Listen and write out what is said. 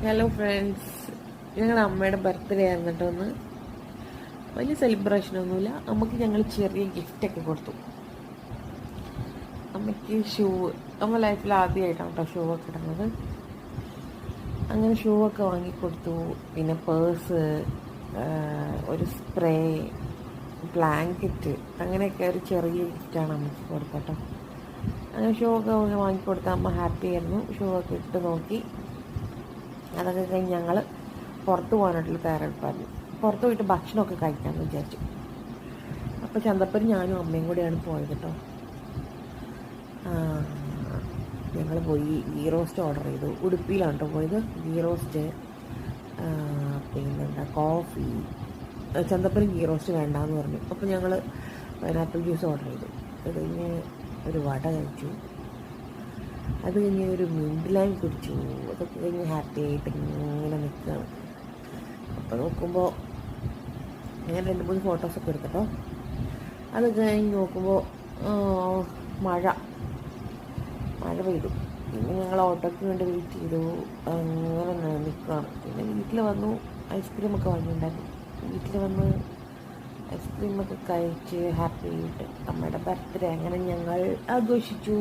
Hello friends, ഞങ്ങളുടെ അമ്മയുടെ birthday ആയിരുന്നു കേട്ടോ. ഒന്ന് വലിയ സെലിബ്രേഷനൊന്നുമില്ല. അമ്മയ്ക്ക് ഞങ്ങൾ ചെറിയ ഗിഫ്റ്റൊക്കെ കൊടുത്തു. അമ്മയ്ക്ക് ഷൂ, അമ്മ ലൈഫിൽ ആദ്യമായിട്ടാണ് കേട്ടോ ഷൂ ഒക്കെ ഇടുന്നത്. അങ്ങനെ ഷൂ ഒക്കെ വാങ്ങിക്കൊടുത്തു. പിന്നെ പേഴ്സ്, ഒരു സ്പ്രേ, ബ്ലാങ്കറ്റ്, അങ്ങനെയൊക്കെ ഒരു ചെറിയ ഗിഫ്റ്റാണ് അമ്മയ്ക്ക് കൊടുക്കട്ടോ. അങ്ങനെ ഷൂ ഒക്കെ വാങ്ങിക്കൊടുത്ത അമ്മ ഹാപ്പി ആയിരുന്നു. ഷൂ ഒക്കെ ഇട്ട് നോക്കി. അതൊക്കെ കഴിഞ്ഞ് ഞങ്ങൾ പുറത്ത് പോകാനായിട്ടുള്ള തയ്യാറെടുപ്പായിരുന്നു. പുറത്ത് പോയിട്ട് ഭക്ഷണമൊക്കെ കഴിക്കാമെന്ന് വിചാരിച്ചു. അപ്പോൾ ചന്തപ്പുരം ഞാനും അമ്മയും കൂടെയാണ് പോയത് കേട്ടോ. ഞങ്ങൾ പോയി ഗീ റോസ്റ്റ് ഓർഡർ ചെയ്തു. ഉടുപ്പിയിലാണ് കേട്ടോ പോയത്. ഗീ റോസ്റ്റ്, പിന്നെന്താ കോഫി. ചന്തപ്പുരം ഗീ റോസ്റ്റ് വേണ്ടാന്ന് പറഞ്ഞു. അപ്പോൾ ഞങ്ങൾ പൈനാപ്പിൾ ജ്യൂസ് ഓർഡർ ചെയ്തു. അത് കഴിഞ്ഞ് ഒരു വട കഴിച്ചു. അത് കഴിഞ്ഞ് ഒരു മിൻറ്റ് ലൈം കുടിച്ചു. അതൊക്കെ കഴിഞ്ഞ് ഹാപ്പി ആയിട്ട് ഇങ്ങനെ നിൽക്കുകയാണ്. അപ്പോൾ നോക്കുമ്പോൾ ഞാൻ 2-3 ഫോട്ടോസൊക്കെ എടുത്തപ്പോൾ അത് കഴിഞ്ഞ് നോക്കുമ്പോൾ മഴ പെയ്തു. പിന്നെ ഞങ്ങൾ ഓട്ടോയ്ക്ക് വേണ്ടി വെയിറ്റ് ചെയ്തു. അങ്ങനെ നിൽക്കുകയാണ്. പിന്നെ വീട്ടിൽ വന്നു. ഐസ്ക്രീമൊക്കെ വാങ്ങിയിട്ടുണ്ടായിരുന്നു. വീട്ടിൽ വന്ന് ഐസ്ക്രീമൊക്കെ കഴിച്ച് ഹാപ്പി ആയിട്ട് അമ്മയുടെ ബർത്ത്ഡേ അങ്ങനെ ഞങ്ങൾ ആഘോഷിച്ചു.